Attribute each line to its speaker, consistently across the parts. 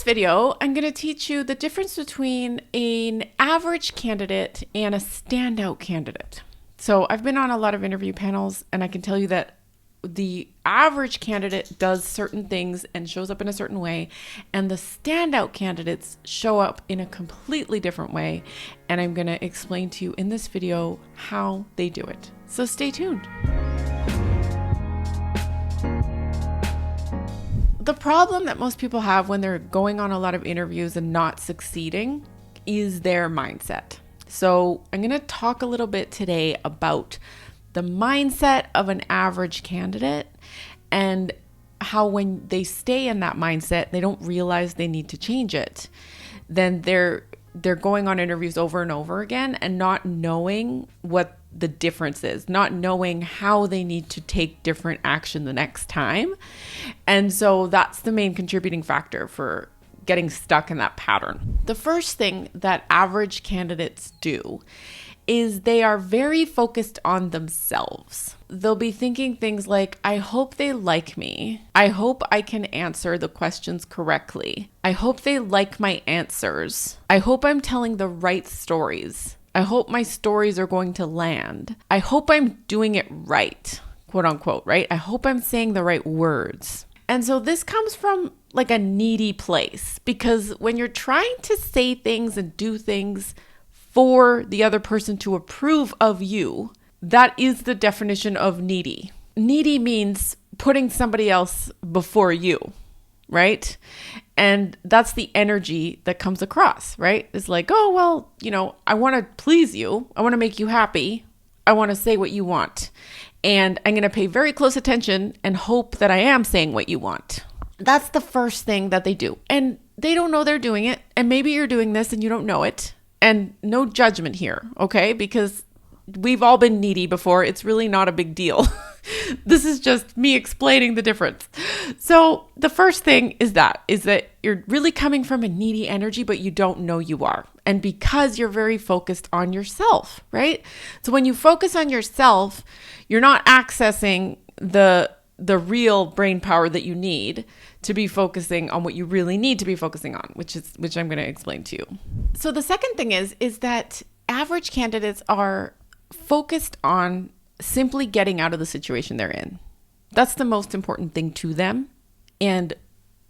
Speaker 1: this video, I'm going to teach you the difference between an average candidate and a standout candidate. So I've been on a lot of interview panels, and I can tell you that the average candidate does certain things and shows up in a certain way, and the standout candidates show up in a completely different way. And I'm going to explain to you in this video how they do it. So stay tuned. The problem that most people have when they're going on a lot of interviews and not succeeding is their mindset. So I'm going to talk a little bit today about the mindset of an average candidate and how when they stay in that mindset, they don't realize they need to change it. Then they're going on interviews over and over again and not knowing what the difference is, not knowing how they need to take different action the next time. And so that's the main contributing factor for getting stuck in that pattern. The first thing that average candidates do is they are very focused on themselves. They'll be thinking things like, I hope they like me. I hope I can answer the questions correctly. I hope they like my answers. I hope I'm telling the right stories. I hope my stories are going to land. I hope I'm doing it right, quote unquote, right? I hope I'm saying the right words. And so this comes from like a needy place, because when you're trying to say things and do things for the other person to approve of you, that is the definition of needy. Needy means putting somebody else before you, right? And that's the energy that comes across, right? It's like, oh, well, I want to please you. I want to make you happy. I want to say what you want. And I'm going to pay very close attention and hope that I am saying what you want. That's the first thing that they do. And they don't know they're doing it. And maybe you're doing this and you don't know it. And no judgment here, okay? Because we've all been needy before. It's really not a big deal. This is just me explaining the difference. So the first thing is that you're really coming from a needy energy, but you don't know you are. And because you're very focused on yourself, right? So when you focus on yourself, you're not accessing the real brain power that you need to be focusing on what you really need to be focusing on, which I'm going to explain to you. So the second thing is that average candidates are focused on simply getting out of the situation they're in. That's the most important thing to them. And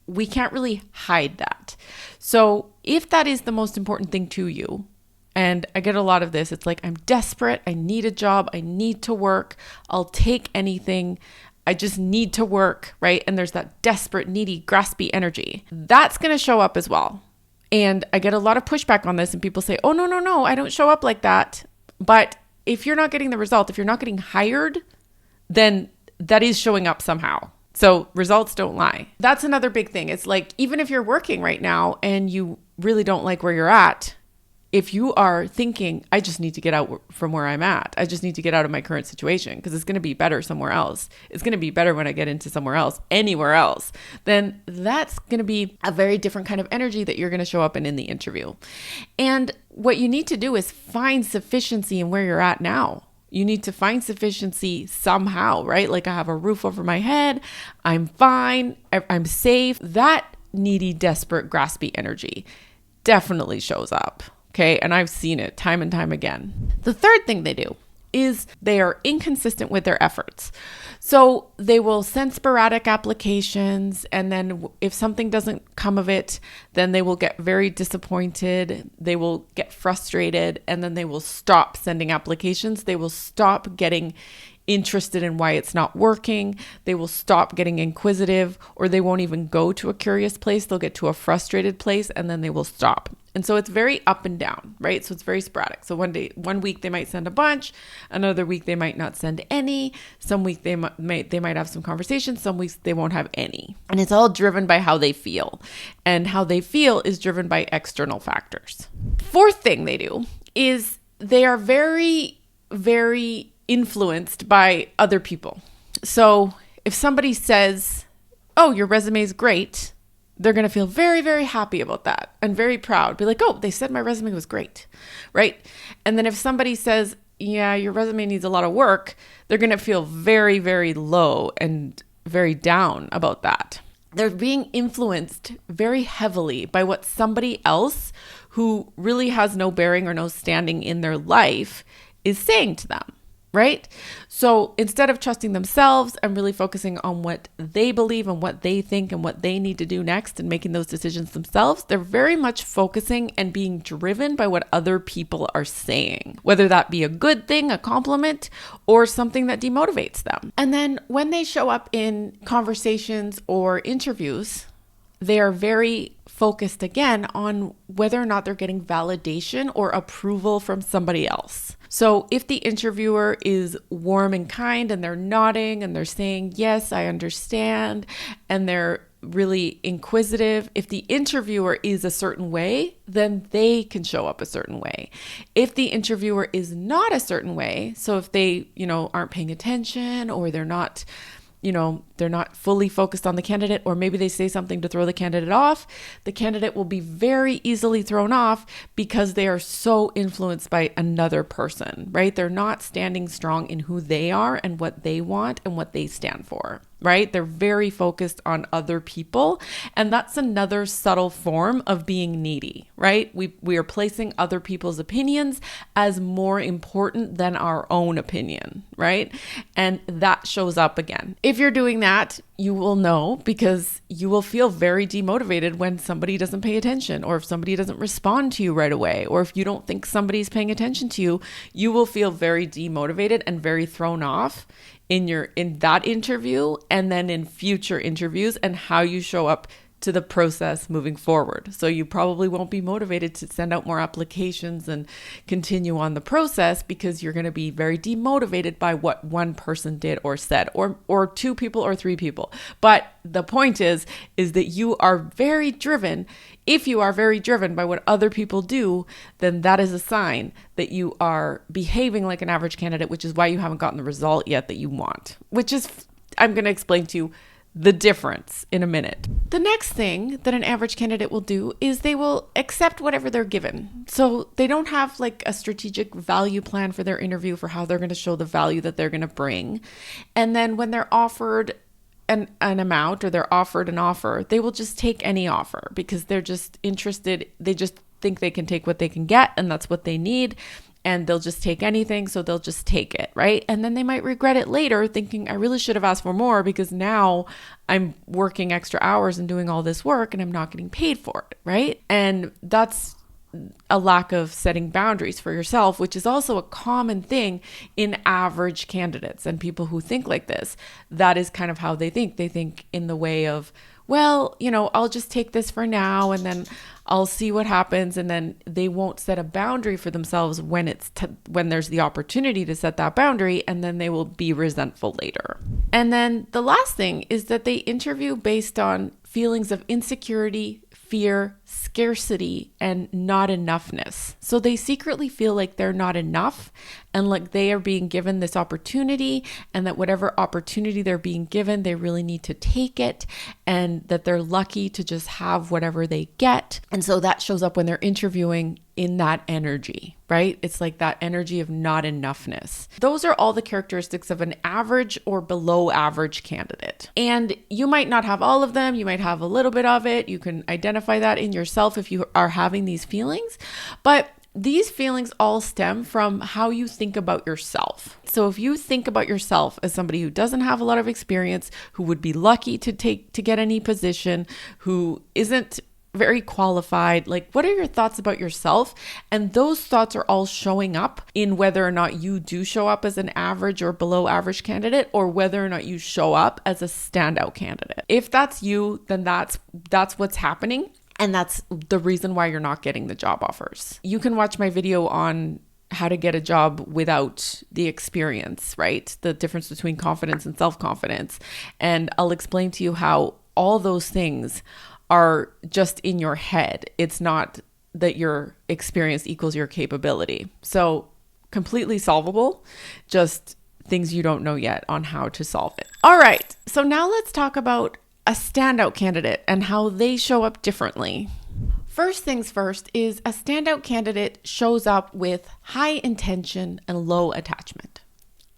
Speaker 1: we can't really hide that. So if that is the most important thing to you, and I get a lot of this, it's like, I'm desperate. I need a job. I need to work. I'll take anything. I just need to work, right? And there's that desperate, needy, graspy energy. That's going to show up as well. And I get a lot of pushback on this, and people say, oh, no, I don't show up like that. But if you're not getting the result, if you're not getting hired, then that is showing up somehow. So results don't lie. That's another big thing. It's like, even if you're working right now and you really don't like where you're at, if you are thinking, I just need to get out from where I'm at, I just need to get out of my current situation because it's going to be better somewhere else, it's going to be better when I get into somewhere else, anywhere else, then that's going to be a very different kind of energy that you're going to show up in the interview. And what you need to do is find sufficiency in where you're at now. You need to find sufficiency somehow, right? Like, I have a roof over my head, I'm fine, I'm safe. That needy, desperate, graspy energy definitely shows up. Okay. And I've seen it time and time again. The third thing they do is they are inconsistent with their efforts. So they will send sporadic applications, and then if something doesn't come of it, then they will get very disappointed. They will get frustrated, and then they will stop sending applications. They will stop getting interested in why it's not working. They will stop getting inquisitive, or they won't even go to a curious place. They'll get to a frustrated place, and then they will stop. And so it's very up and down, right? So it's very sporadic. So one week they might send a bunch, another week they might not send any. Some week they might have some conversations, some weeks they won't have any. And it's all driven by how they feel. And how they feel is driven by external factors. Fourth thing they do is they are very, very influenced by other people. So if somebody says, oh, your resume is great, they're going to feel very, very happy about that and very proud. Be like, oh, they said my resume was great, right? And then if somebody says, yeah, your resume needs a lot of work, they're going to feel very, very low and very down about that. they're being influenced very heavily by what somebody else who really has no bearing or no standing in their life is saying to them, right? So instead of trusting themselves and really focusing on what they believe and what they think and what they need to do next and making those decisions themselves, they're very much focusing and being driven by what other people are saying, whether that be a good thing, a compliment, or something that demotivates them. And then when they show up in conversations or interviews, they are very focused again on whether or not they're getting validation or approval from somebody else. So if the interviewer is warm and kind and they're nodding and they're saying, yes, I understand, and they're really inquisitive, if the interviewer is a certain way, then they can show up a certain way. If the interviewer is not a certain way, so if they, aren't paying attention or they're not fully focused on the candidate, or maybe they say something to throw the candidate off, the candidate will be very easily thrown off because they are so influenced by another person, right? They're not standing strong in who they are and what they want and what they stand for, right? They're very focused on other people. And that's another subtle form of being needy, right? We are placing other people's opinions as more important than our own opinion, right? And that shows up again. If you're doing that, you will know, because you will feel very demotivated when somebody doesn't pay attention, or if somebody doesn't respond to you right away, or if you don't think somebody's paying attention to you, you will feel very demotivated and very thrown off in that interview, and then in future interviews, and how you show up to the process moving forward. So you probably won't be motivated to send out more applications and continue on the process, because you're going to be very demotivated by what one person did or said, or two people or three people. But the point is that you are very driven. If you are very driven by what other people do, then that is a sign that you are behaving like an average candidate, which is why you haven't gotten the result yet that you want, which is, I'm going to explain to you the difference in a minute. The next thing that an average candidate will do is they will accept whatever they're given. So they don't have like a strategic value plan for their interview for how they're going to show the value that they're going to bring. And then when they're offered an amount, or they're offered an offer, they will just take any offer because they're just interested. They just think they can take what they can get, and that's what they need. And they'll just take anything, so they'll just take it, right? And then they might regret it later, thinking, I really should have asked for more, because now I'm working extra hours and doing all this work and I'm not getting paid for it, right? And that's a lack of setting boundaries for yourself, which is also a common thing in average candidates and people who think like this. That is kind of how they think. They think in the way of, well, I'll just take this for now and then I'll see what happens. And then they won't set a boundary for themselves when when there's the opportunity to set that boundary, and then they will be resentful later. And then the last thing is that they interview based on feelings of insecurity, fear, scarcity, and not enoughness. So they secretly feel like they're not enough, and like they are being given this opportunity, and that whatever opportunity they're being given, they really need to take it, and that they're lucky to just have whatever they get. And so that shows up when they're interviewing in that energy, right? It's like that energy of not enoughness. Those are all the characteristics of an average or below average candidate. And you might not have all of them. You might have a little bit of it. You can identify that in yourself if you are having these feelings. But these feelings all stem from how you think about yourself. So if you think about yourself as somebody who doesn't have a lot of experience, who would be lucky to get any position, who isn't very qualified, like, what are your thoughts about yourself? And those thoughts are all showing up in whether or not you do show up as an average or below average candidate, or whether or not you show up as a standout candidate. If that's you, then that's what's happening. And that's the reason why you're not getting the job offers. You can watch my video on how to get a job without the experience, right? The difference between confidence and self-confidence. And I'll explain to you how all those things are just in your head. It's not that your experience equals your capability. So completely solvable, just things you don't know yet on how to solve it. All right, so now let's talk about a standout candidate and how they show up differently. First things first is a standout candidate shows up with high intention and low attachment.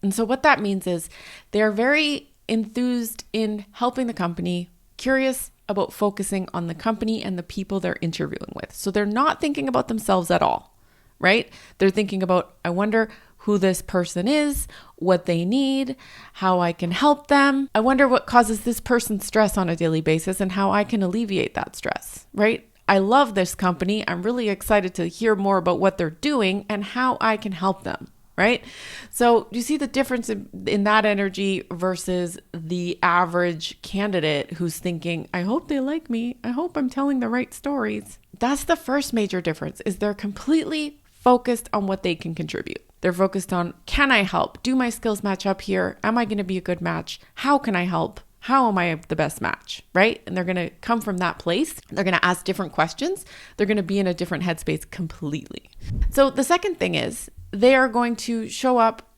Speaker 1: And so what that means is they're very enthused in helping the company, curious about focusing on the company and the people they're interviewing with. So they're not thinking about themselves at all, right? They're thinking about, I wonder who this person is, what they need, how I can help them. I wonder what causes this person stress on a daily basis and how I can alleviate that stress, right? I love this company. I'm really excited to hear more about what they're doing and how I can help them, right? So you see the difference in that energy versus the average candidate who's thinking, I hope they like me. I hope I'm telling the right stories. That's the first major difference, is they're completely focused on what they can contribute. They're focused on, can I help? Do my skills match up here? Am I going to be a good match? How can I help? How am I the best match, right? And they're going to come from that place. They're going to ask different questions. They're going to be in a different headspace completely. So the second thing is they are going to show up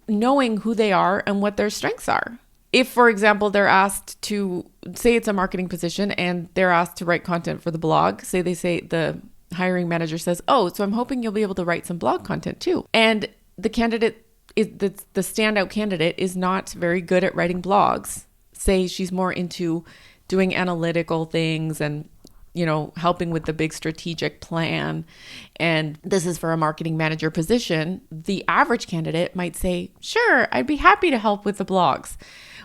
Speaker 1: knowing who they are and what their strengths are. If, for example, they're asked to, say it's a marketing position and they're asked to write content for the blog, say the hiring manager says, oh, so I'm hoping you'll be able to write some blog content too. And the candidate, the standout candidate is not very good at writing blogs. Say she's more into doing analytical things and, helping with the big strategic plan. And this is for a marketing manager position. The average candidate might say, sure, I'd be happy to help with the blogs.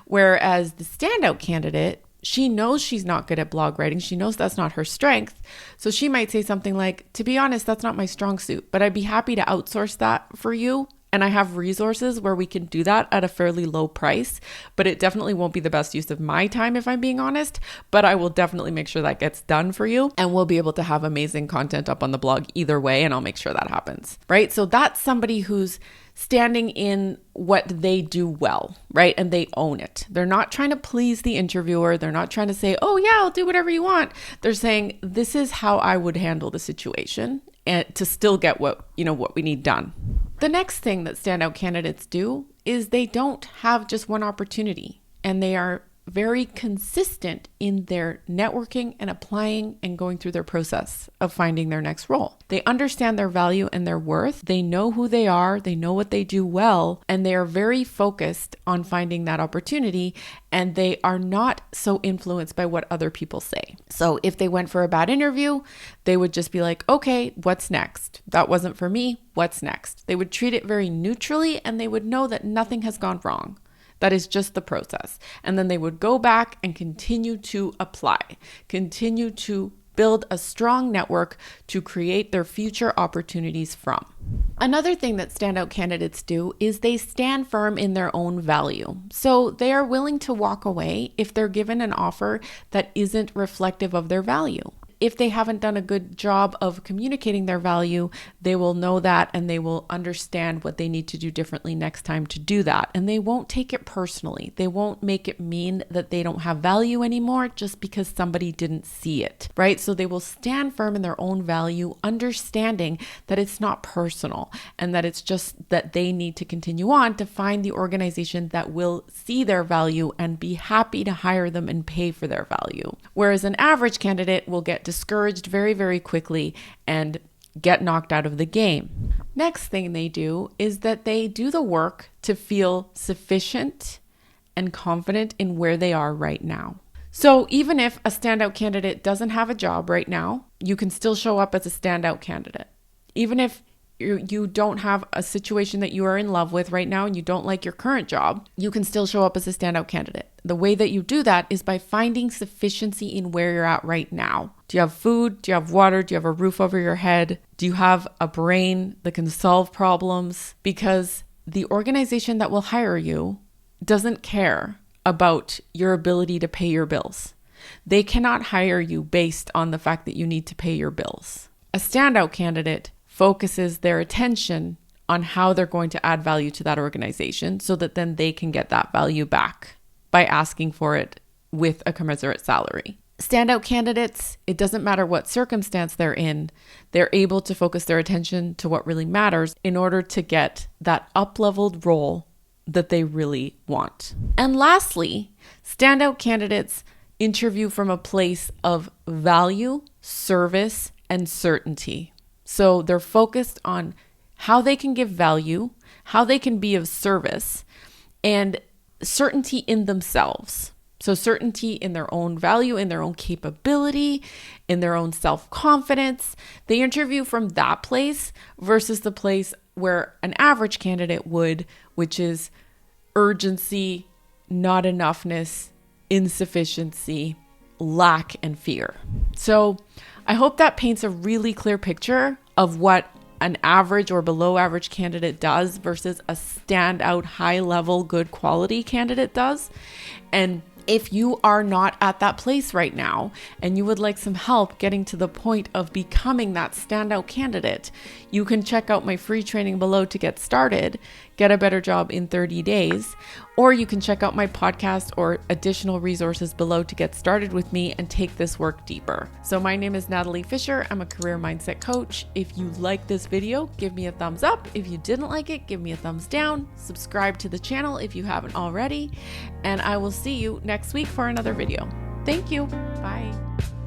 Speaker 1: Whereas the standout candidate, she knows she's not good at blog writing. She knows that's not her strength. So she might say something like, to be honest, that's not my strong suit, but I'd be happy to outsource that for you. And I have resources where we can do that at a fairly low price, but it definitely won't be the best use of my time if I'm being honest, but I will definitely make sure that gets done for you and we'll be able to have amazing content up on the blog either way, and I'll make sure that happens, right? So that's somebody who's standing in what they do well, right? And they own it. They're not trying to please the interviewer. They're not trying to say, oh yeah, I'll do whatever you want. They're saying, this is how I would handle the situation and to still get what we need done. The next thing that standout candidates do is they don't have just one opportunity, and they are very consistent in their networking and applying and going through their process of finding their next role. They understand their value and their worth. They know who they are. They know what they do well, and they are very focused on finding that opportunity, and they are not so influenced by what other people say. So if they went for a bad interview, they would just be like, okay, what's next? That wasn't for me. What's next? They would treat it very neutrally, and they would know that nothing has gone wrong. That is just the process. And then they would go back and continue to apply, continue to build a strong network to create their future opportunities from. Another thing that standout candidates do is they stand firm in their own value. So they are willing to walk away if they're given an offer that isn't reflective of their value. If they haven't done a good job of communicating their value, they will know that and they will understand what they need to do differently next time to do that. And they won't take it personally. They won't make it mean that they don't have value anymore just because somebody didn't see it, right? So they will stand firm in their own value, understanding that it's not personal and that it's just that they need to continue on to find the organization that will see their value and be happy to hire them and pay for their value. Whereas an average candidate will get discouraged very, very quickly and get knocked out of the game. Next thing they do is that they do the work to feel sufficient and confident in where they are right now. So even if a standout candidate doesn't have a job right now, you can still show up as a standout candidate. Even if you don't have a situation that you are in love with right now and you don't like your current job, you can still show up as a standout candidate. The way that you do that is by finding sufficiency in where you're at right now. Do you have food? Do you have water? Do you have a roof over your head? Do you have a brain that can solve problems? Because the organization that will hire you doesn't care about your ability to pay your bills. They cannot hire you based on the fact that you need to pay your bills. A standout candidate focuses their attention on how they're going to add value to that organization so that then they can get that value back by asking for it with a commensurate salary. Standout candidates, it doesn't matter what circumstance they're in, they're able to focus their attention to what really matters in order to get that up-leveled role that they really want. And lastly, standout candidates interview from a place of value, service, and certainty. So they're focused on how they can give value, how they can be of service, and certainty in themselves. So certainty in their own value, in their own capability, in their own self-confidence. They interview from that place versus the place where an average candidate would, which is urgency, not enoughness, insufficiency, lack, and fear. So I hope that paints a really clear picture of what an average or below average candidate does versus a standout, high level, good quality candidate does. And if you are not at that place right now and you would like some help getting to the point of becoming that standout candidate, you can check out my free training below to get started, get a better job in 30 days, or you can check out my podcast or additional resources below to get started with me and take this work deeper. So my name is Natalie Fisher. I'm a career mindset coach. If you like this video, give me a thumbs up. If you didn't like it, give me a thumbs down. Subscribe to the channel if you haven't already, and I will see you next week for another video. Thank you. Bye.